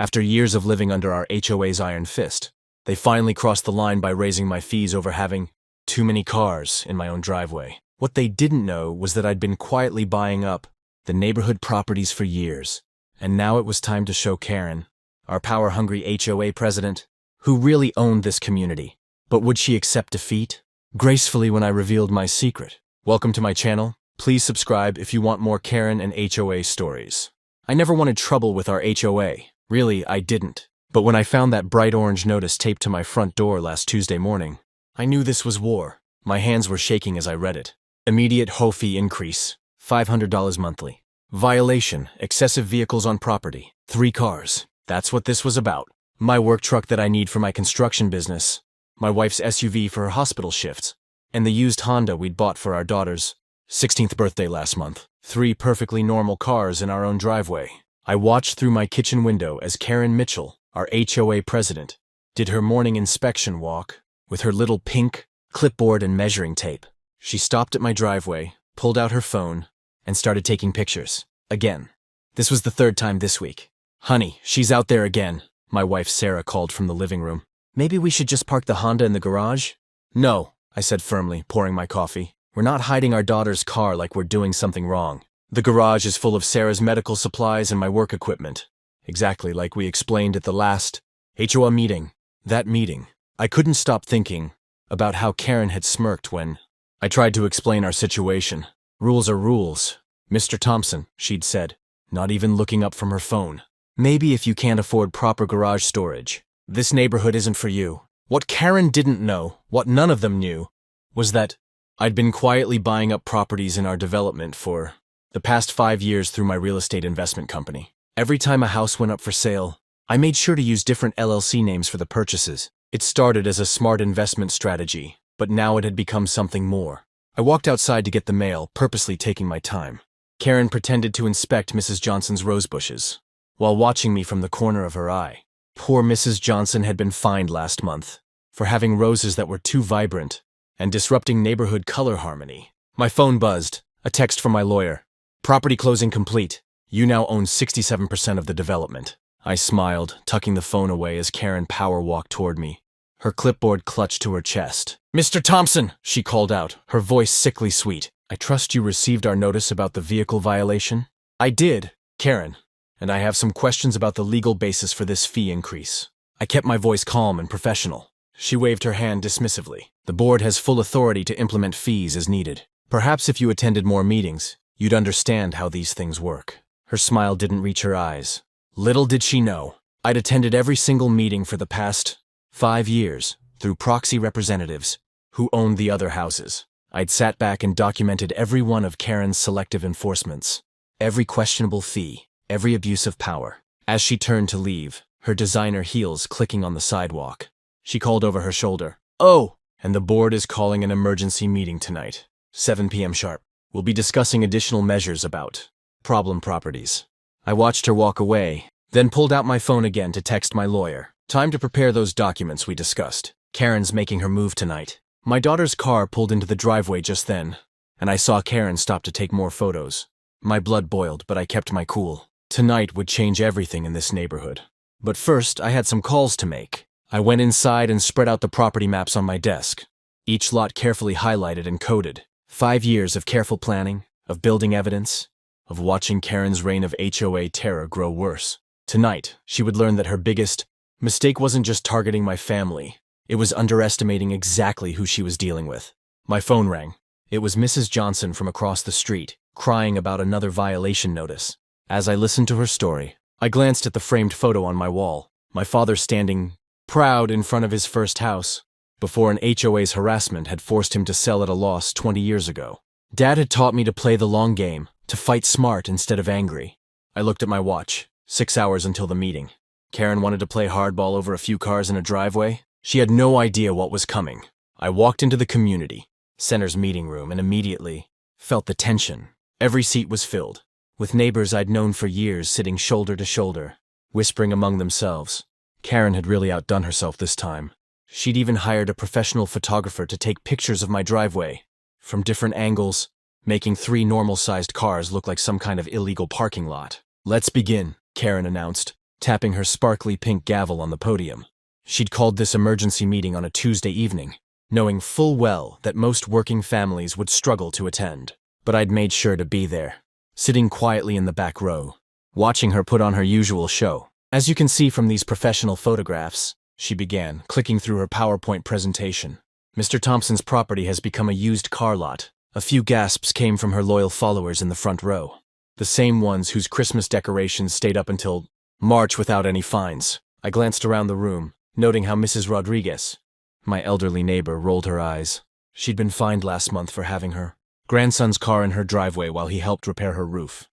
After years of living under our HOA's iron fist, they finally crossed the line by raising my fees over having too many cars in my own driveway. What they didn't know was that I'd been quietly buying up the neighborhood properties for years, and now it was time to show Karen, our power-hungry HOA president, who really owned this community. But would she accept defeat? Gracefully when I revealed my secret. Welcome to my channel. Please subscribe if you want more Karen and HOA stories. I never wanted trouble with our HOA. Really, I didn't. But when I found that bright orange notice taped to my front door last Tuesday morning, I knew this was war. My hands were shaking as I read it. Immediate HOA fee increase, $500 monthly. Violation, excessive vehicles on property, 3 cars. That's what this was about. My work truck that I need for my construction business, my wife's SUV for her hospital shifts, and the used Honda we'd bought for our daughter's 16th birthday last month. 3 perfectly normal cars in our own driveway. I watched through my kitchen window as Karen Mitchell, our HOA president, did her morning inspection walk with her little pink clipboard and measuring tape. She stopped at my driveway, pulled out her phone, and started taking pictures. Again. This was the 3rd time this week. "Honey, she's out there again," my wife Sarah called from the living room. "Maybe we should just park the Honda in the garage?" "No," I said firmly, pouring my coffee. "We're not hiding our daughter's car like we're doing something wrong. The garage is full of Sarah's medical supplies and my work equipment. Exactly like we explained at the last HOA meeting." That meeting, I couldn't stop thinking about how Karen had smirked when I tried to explain our situation. "Rules are rules, Mr. Thompson," she'd said, not even looking up from her phone. "Maybe if you can't afford proper garage storage, this neighborhood isn't for you." What Karen didn't know, what none of them knew, was that I'd been quietly buying up properties in our development for the past 5 years through my real estate investment company. Every time a house went up for sale, I made sure to use different LLC names for the purchases. It started as a smart investment strategy, but now it had become something more. I walked outside to get the mail, purposely taking my time. Karen pretended to inspect Mrs. Johnson's rose bushes, while watching me from the corner of her eye. Poor Mrs. Johnson had been fined last month for having roses that were too vibrant and disrupting neighborhood color harmony. My phone buzzed, a text from my lawyer. "Property closing complete. You now own 67% of the development." I smiled, tucking the phone away as Karen power walked toward me, her clipboard clutched to her chest. "Mr. Thompson," she called out, her voice sickly sweet. "I trust you received our notice about the vehicle violation?" "I did, Karen, and I have some questions about the legal basis for this fee increase." I kept my voice calm and professional. She waved her hand dismissively. "The board has full authority to implement fees as needed. Perhaps if you attended more meetings, you'd understand how these things work." Her smile didn't reach her eyes. Little did she know, I'd attended every single meeting for the past 5 years through proxy representatives who owned the other houses. I'd sat back and documented every one of Karen's selective enforcements, every questionable fee, every abuse of power. As she turned to leave, her designer heels clicking on the sidewalk, she called over her shoulder, "Oh, and the board is calling an emergency meeting tonight, 7 p.m. sharp. We'll be discussing additional measures about problem properties." I watched her walk away, then pulled out my phone again to text my lawyer. "Time to prepare those documents we discussed. Karen's making her move tonight." My daughter's car pulled into the driveway just then, and I saw Karen stop to take more photos. My blood boiled, but I kept my cool. Tonight would change everything in this neighborhood. But first, I had some calls to make. I went inside and spread out the property maps on my desk, each lot carefully highlighted and coded. 5 years of careful planning, of building evidence, of watching Karen's reign of HOA terror grow worse. Tonight, she would learn that her biggest mistake wasn't just targeting my family. It was underestimating exactly who she was dealing with. My phone rang. It was Mrs. Johnson from across the street, crying about another violation notice. As I listened to her story, I glanced at the framed photo on my wall, my father standing proud in front of his first house, before an HOA's harassment had forced him to sell at a loss 20 years ago. Dad had taught me to play the long game, to fight smart instead of angry. I looked at my watch, 6 hours until the meeting. Karen wanted to play hardball over a few cars in a driveway? She had no idea what was coming. I walked into the community center's meeting room and immediately felt the tension. Every seat was filled, with neighbors I'd known for years sitting shoulder to shoulder, whispering among themselves. Karen had really outdone herself this time. She'd even hired a professional photographer to take pictures of my driveway from different angles, making 3 normal-sized cars look like some kind of illegal parking lot. "Let's begin," Karen announced, tapping her sparkly pink gavel on the podium. She'd called this emergency meeting on a Tuesday evening, knowing full well that most working families would struggle to attend. But I'd made sure to be there, sitting quietly in the back row, watching her put on her usual show. As you can see from these professional photographs, she began, clicking through her PowerPoint presentation. Mr. Thompson's property has become a used car lot. A few gasps came from her loyal followers in the front row, the same ones whose Christmas decorations stayed up until March without any fines. I glanced around the room, noting how Mrs. Rodriguez, my elderly neighbor, rolled her eyes. She'd been fined last month for having her grandson's car in her driveway while he helped repair her roof.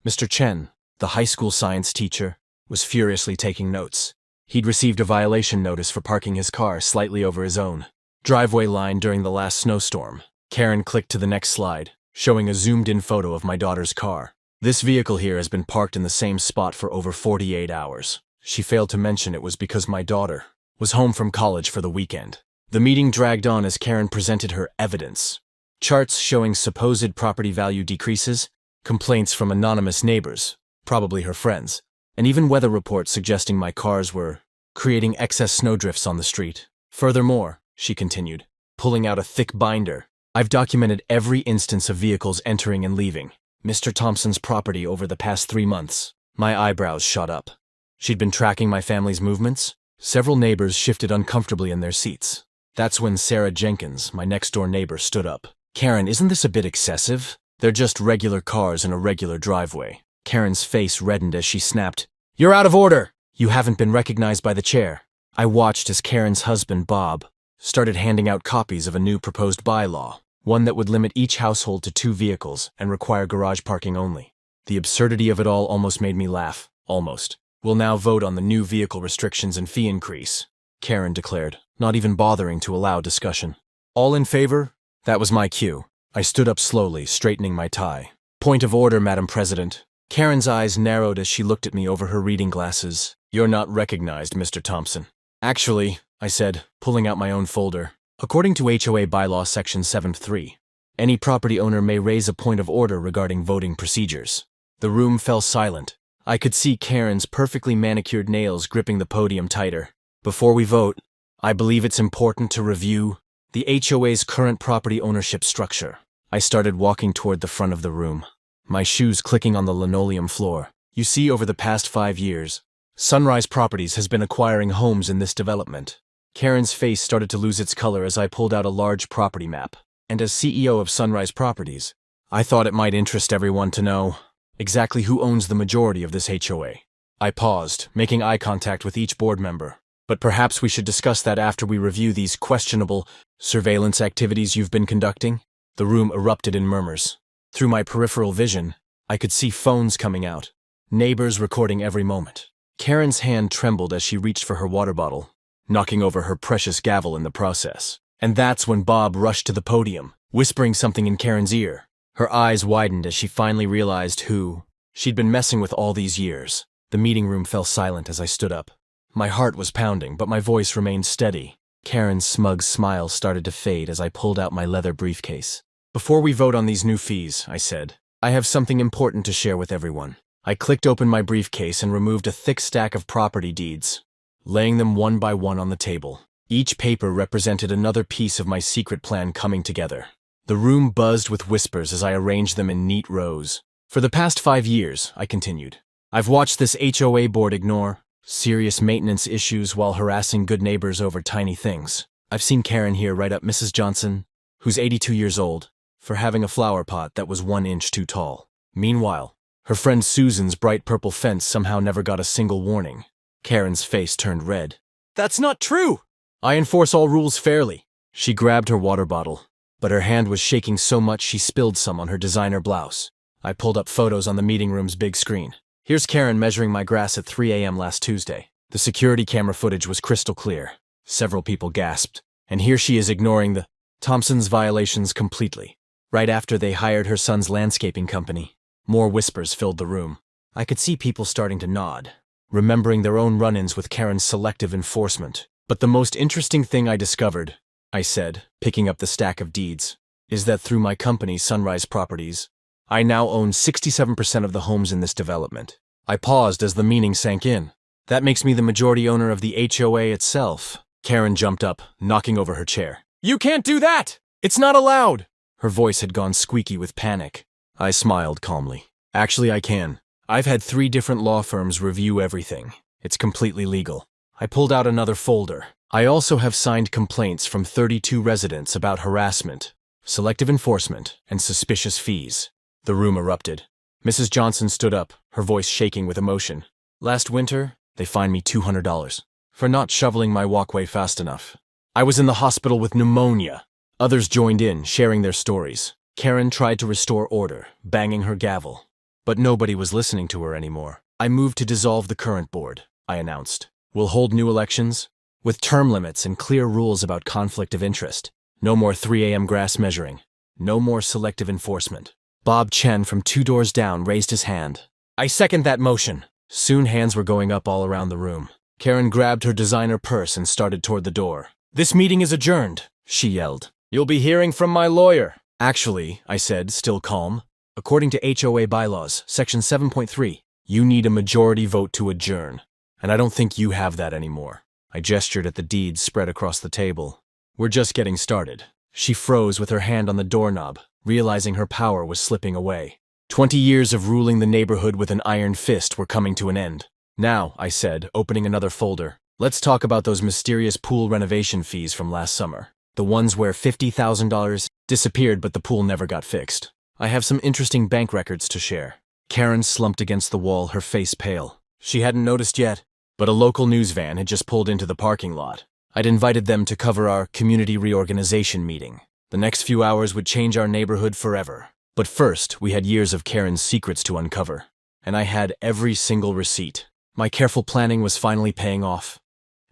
Mr. Chen, the high school science teacher, was furiously taking notes. He'd received a violation notice for parking his car slightly over his own driveway line during the last snowstorm. Karen clicked to the next slide, showing a zoomed-in photo of my daughter's car. This vehicle here has been parked in the same spot for over 48 hours. She failed to mention it was because my daughter was home from college for the weekend. The meeting dragged on as Karen presented her evidence. Charts showing supposed property value decreases, complaints from anonymous neighbors, probably her friends, and even weather reports suggesting my cars were creating excess snowdrifts on the street. Furthermore, she continued, pulling out a thick binder, I've documented every instance of vehicles entering and leaving Mr. Thompson's property over the past 3 months. My eyebrows shot up. She'd been tracking my family's movements. Several neighbors shifted uncomfortably in their seats. That's when Sarah Jenkins, my next-door neighbor, stood up. Karen, isn't this a bit excessive? They're just regular cars in a regular driveway. Karen's face reddened as she snapped, You're out of order! You haven't been recognized by the chair. I watched as Karen's husband, Bob, started handing out copies of a new proposed bylaw, one that would limit each household to 2 vehicles and require garage parking only. The absurdity of it all almost made me laugh. Almost. We'll now vote on the new vehicle restrictions and fee increase, Karen declared, not even bothering to allow discussion. All in favor? That was my cue. I stood up slowly, straightening my tie. Point of order, Madam President. Karen's eyes narrowed as she looked at me over her reading glasses. You're not recognized, Mr. Thompson. Actually, I said, pulling out my own folder. According to HOA Bylaw Section 7.3, any property owner may raise a point of order regarding voting procedures. The room fell silent. I could see Karen's perfectly manicured nails gripping the podium tighter. Before we vote, I believe it's important to review the HOA's current property ownership structure. I started walking toward the front of the room, my shoes clicking on the linoleum floor. You see, over the past 5 years, Sunrise Properties has been acquiring homes in this development. Karen's face started to lose its color as I pulled out a large property map. And as CEO of Sunrise Properties, I thought it might interest everyone to know exactly who owns the majority of this HOA. I paused, making eye contact with each board member. But perhaps we should discuss that after we review these questionable surveillance activities you've been conducting. The room erupted in murmurs. Through my peripheral vision, I could see phones coming out, neighbors recording every moment. Karen's hand trembled as she reached for her water bottle, knocking over her precious gavel in the process. And that's when Bob rushed to the podium, whispering something in Karen's ear. Her eyes widened as she finally realized who she'd been messing with all these years. The meeting room fell silent as I stood up. My heart was pounding, but my voice remained steady. Karen's smug smile started to fade as I pulled out my leather briefcase. Before we vote on these new fees, I said, I have something important to share with everyone. I clicked open my briefcase and removed a thick stack of property deeds, laying them one by one on the table. Each paper represented another piece of my secret plan coming together. The room buzzed with whispers as I arranged them in neat rows. For the past 5 years, I continued, I've watched this HOA board ignore serious maintenance issues while harassing good neighbors over tiny things. I've seen Karen here write up Mrs. Johnson, who's 82 years old, for having a flower pot that was 1 inch too tall. Meanwhile, her friend Susan's bright purple fence somehow never got a single warning. Karen's face turned red. That's not true! I enforce all rules fairly. She grabbed her water bottle, but her hand was shaking so much she spilled some on her designer blouse. I pulled up photos on the meeting room's big screen. Here's Karen measuring my grass at 3 a.m. last Tuesday. The security camera footage was crystal clear. Several people gasped. And here she is ignoring the Thompson's violations completely. Right after they hired her son's landscaping company. More whispers filled the room. I could see people starting to nod, remembering their own run-ins with Karen's selective enforcement. But the most interesting thing I discovered, I said, picking up the stack of deeds, is that through my company, Sunrise Properties, I now own 67% of the homes in this development. I paused as the meaning sank in. That makes me the majority owner of the HOA itself. Karen jumped up, knocking over her chair. You can't do that! It's not allowed! Her voice had gone squeaky with panic. I smiled calmly. Actually, I can. I've had 3 different law firms review everything. It's completely legal. I pulled out another folder. I also have signed complaints from 32 residents about harassment, selective enforcement, and suspicious fees. The room erupted. Mrs. Johnson stood up, her voice shaking with emotion. Last winter, they fined me $200 for not shoveling my walkway fast enough. I was in the hospital with pneumonia. Others joined in, sharing their stories. Karen tried to restore order, banging her gavel. But nobody was listening to her anymore. I moved to dissolve the current board, I announced. We'll hold new elections, with term limits and clear rules about conflict of interest. No more 3 a.m. grass measuring. No more selective enforcement. Bob Chen from 2 doors down raised his hand. I second that motion. Soon hands were going up all around the room. Karen grabbed her designer purse and started toward the door. This meeting is adjourned, she yelled. You'll be hearing from my lawyer. Actually, I said, still calm. According to HOA bylaws, section 7.3, you need a majority vote to adjourn. And I don't think you have that anymore. I gestured at the deeds spread across the table. We're just getting started. She froze with her hand on the doorknob, realizing her power was slipping away. 20 years of ruling the neighborhood with an iron fist were coming to an end. Now, I said, opening another folder, let's talk about those mysterious pool renovation fees from last summer. The ones where $50,000 disappeared but the pool never got fixed. I have some interesting bank records to share. Karen slumped against the wall, her face pale. She hadn't noticed yet, but a local news van had just pulled into the parking lot. I'd invited them to cover our community reorganization meeting. The next few hours would change our neighborhood forever. But first, we had years of Karen's secrets to uncover. And I had every single receipt. My careful planning was finally paying off.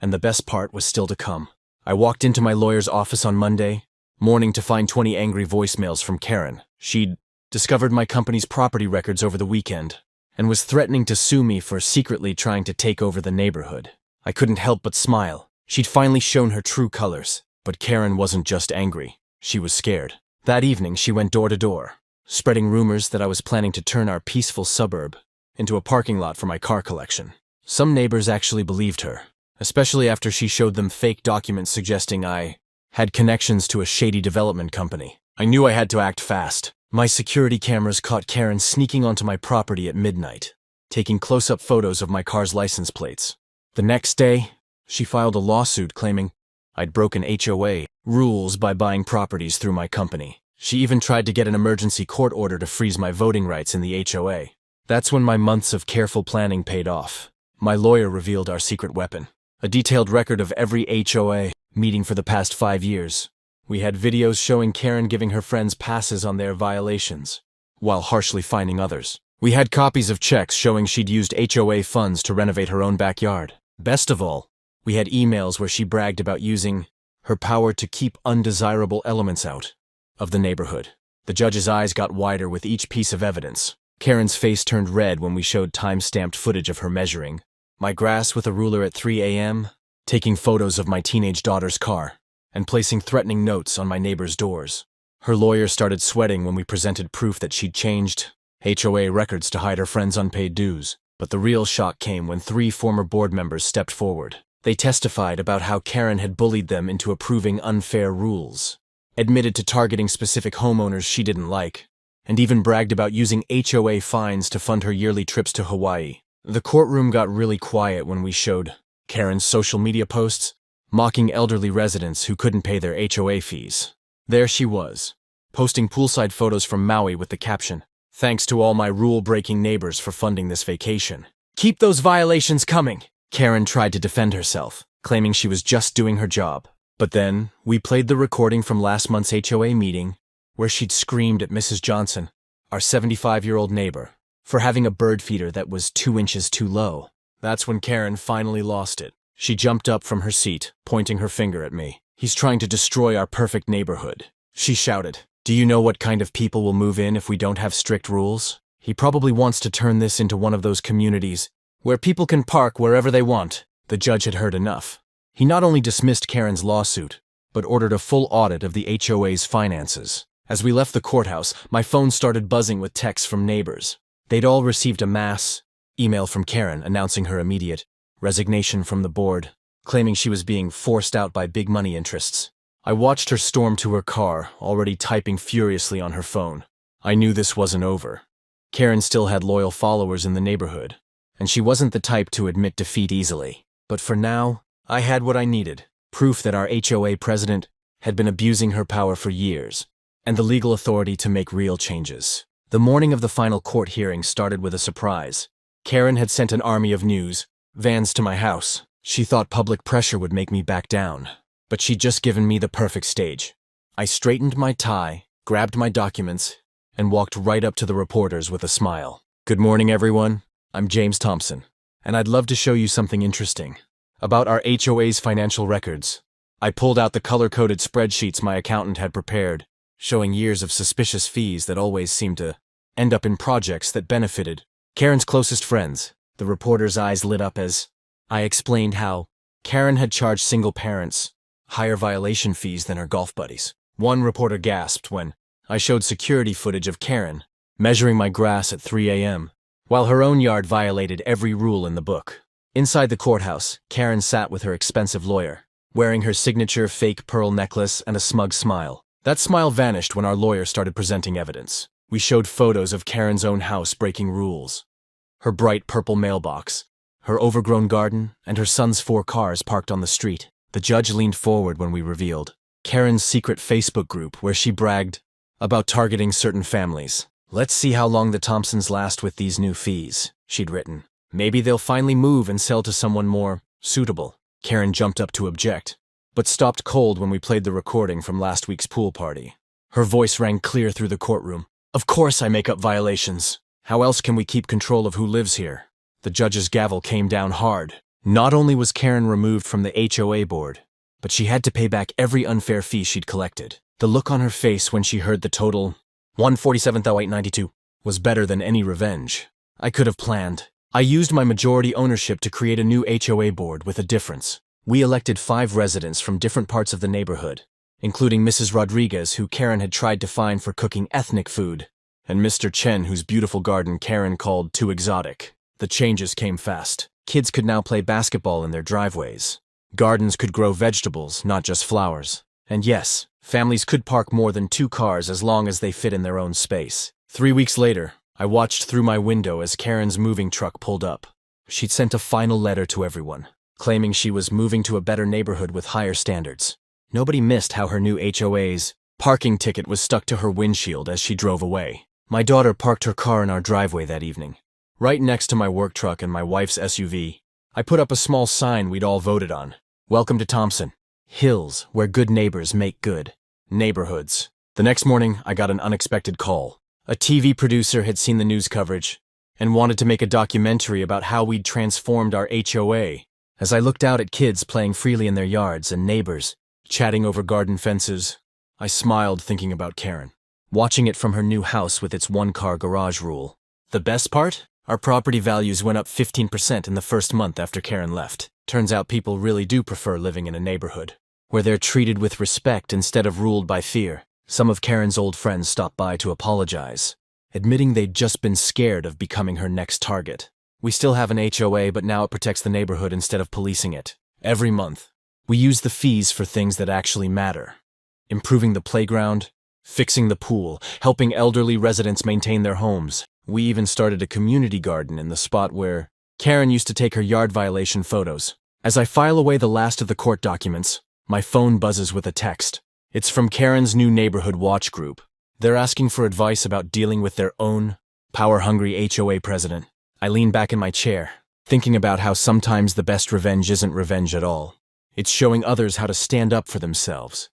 And the best part was still to come. I walked into my lawyer's office on Monday morning to find 20 angry voicemails from Karen. She'd discovered my company's property records over the weekend and was threatening to sue me for secretly trying to take over the neighborhood. I couldn't help but smile. She'd finally shown her true colors. But Karen wasn't just angry. She was scared. That evening, she went door to door, spreading rumors that I was planning to turn our peaceful suburb into a parking lot for my car collection. Some neighbors actually believed her, especially after she showed them fake documents suggesting I had connections to a shady development company. I knew I had to act fast. My security cameras caught Karen sneaking onto my property at midnight, taking close-up photos of my car's license plates. The next day, she filed a lawsuit claiming I'd broken HOA rules by buying properties through my company. She even tried to get an emergency court order to freeze my voting rights in the HOA. That's when my months of careful planning paid off. My lawyer revealed our secret weapon, a detailed record of every HOA meeting for the past 5 years. We had videos showing Karen giving her friends passes on their violations, while harshly fining others. We had copies of checks showing she'd used HOA funds to renovate her own backyard. Best of all, we had emails where she bragged about using her power to keep undesirable elements out of the neighborhood. The judge's eyes got wider with each piece of evidence. Karen's face turned red when we showed time-stamped footage of her measuring my grass with a ruler at 3 a.m., taking photos of my teenage daughter's car, and placing threatening notes on my neighbors' doors. Her lawyer started sweating when we presented proof that she'd changed HOA records to hide her friends' unpaid dues. But the real shock came when 3 former board members stepped forward. They testified about how Karen had bullied them into approving unfair rules, admitted to targeting specific homeowners she didn't like, and even bragged about using HOA fines to fund her yearly trips to Hawaii. The courtroom got really quiet when we showed Karen's social media posts, mocking elderly residents who couldn't pay their HOA fees. There she was, posting poolside photos from Maui with the caption, "Thanks to all my rule-breaking neighbors for funding this vacation. Keep those violations coming." Karen tried to defend herself, claiming she was just doing her job. But then, we played the recording from last month's HOA meeting, where she'd screamed at Mrs. Johnson, our 75-year-old neighbor, for having a bird feeder that was 2 inches too low. That's when Karen finally lost it. She jumped up from her seat, pointing her finger at me. "He's trying to destroy our perfect neighborhood," she shouted. "Do you know what kind of people will move in if we don't have strict rules? He probably wants to turn this into one of those communities where people can park wherever they want." The judge had heard enough. He not only dismissed Karen's lawsuit, but ordered a full audit of the HOA's finances. As we left the courthouse, my phone started buzzing with texts from neighbors. They'd all received a mass email from Karen announcing her immediate resignation from the board, claiming she was being forced out by big money interests. I watched her storm to her car, already typing furiously on her phone. I knew this wasn't over. Karen still had loyal followers in the neighborhood, and she wasn't the type to admit defeat easily. But for now, I had what I needed, proof that our HOA president had been abusing her power for years, and the legal authority to make real changes. The morning of the final court hearing started with a surprise. Karen had sent an army of news vans to my house. She thought public pressure would make me back down, but she'd just given me the perfect stage. I straightened my tie, grabbed my documents, and walked right up to the reporters with a smile. "Good morning, everyone. I'm James Thompson, and I'd love to show you something interesting about our HOA's financial records." I pulled out the color-coded spreadsheets my accountant had prepared, showing years of suspicious fees that always seemed to end up in projects that benefited Karen's closest friends. The reporter's eyes lit up as I explained how Karen had charged single parents higher violation fees than her golf buddies. One reporter gasped when I showed security footage of Karen measuring my grass at 3 a.m., while her own yard violated every rule in the book. Inside the courthouse, Karen sat with her expensive lawyer, wearing her signature fake pearl necklace and a smug smile. That smile vanished when our lawyer started presenting evidence. We showed photos of Karen's own house breaking rules. Her bright purple mailbox, her overgrown garden, and her son's 4 cars parked on the street. The judge leaned forward when we revealed Karen's secret Facebook group where she bragged about targeting certain families. "Let's see how long the Thompsons last with these new fees," she'd written. "Maybe they'll finally move and sell to someone more suitable." Karen jumped up to object, but stopped cold when we played the recording from last week's pool party. Her voice rang clear through the courtroom. "Of course I make up violations. How else can we keep control of who lives here?" The judge's gavel came down hard. Not only was Karen removed from the HOA board, but she had to pay back every unfair fee she'd collected. The look on her face when she heard the total, $147,892, was better than any revenge I could have planned. I used my majority ownership to create a new HOA board with a difference. We elected 5 residents from different parts of the neighborhood, including Mrs. Rodriguez, who Karen had tried to fine for cooking ethnic food, and Mr. Chen, whose beautiful garden Karen called too exotic. The changes came fast. Kids could now play basketball in their driveways. Gardens could grow vegetables, not just flowers. And yes, families could park more than 2 cars as long as they fit in their own space. 3 weeks later, I watched through my window as Karen's moving truck pulled up. She'd sent a final letter to everyone, claiming she was moving to a better neighborhood with higher standards. Nobody missed how her new HOA's parking ticket was stuck to her windshield as she drove away. My daughter parked her car in our driveway that evening, right next to my work truck and my wife's SUV. I put up a small sign we'd all voted on. "Welcome to Thompson. Hills, where good neighbors make good neighborhoods." The next morning, I got an unexpected call. A TV producer had seen the news coverage and wanted to make a documentary about how we'd transformed our HOA. As I looked out at kids playing freely in their yards and neighbors chatting over garden fences, I smiled thinking about Karen, watching it from her new house with its 1-car garage rule. The best part? Our property values went up 15% in the first month after Karen left. Turns out people really do prefer living in a neighborhood where they're treated with respect instead of ruled by fear. Some of Karen's old friends stopped by to apologize, admitting they'd just been scared of becoming her next target. We still have an HOA, but now it protects the neighborhood instead of policing it. Every month, we use the fees for things that actually matter. Improving the playground, fixing the pool, helping elderly residents maintain their homes. We even started a community garden in the spot where Karen used to take her yard violation photos. As I file away the last of the court documents, my phone buzzes with a text. It's from Karen's new neighborhood watch group. They're asking for advice about dealing with their own power-hungry HOA president. I lean back in my chair, thinking about how sometimes the best revenge isn't revenge at all. It's showing others how to stand up for themselves.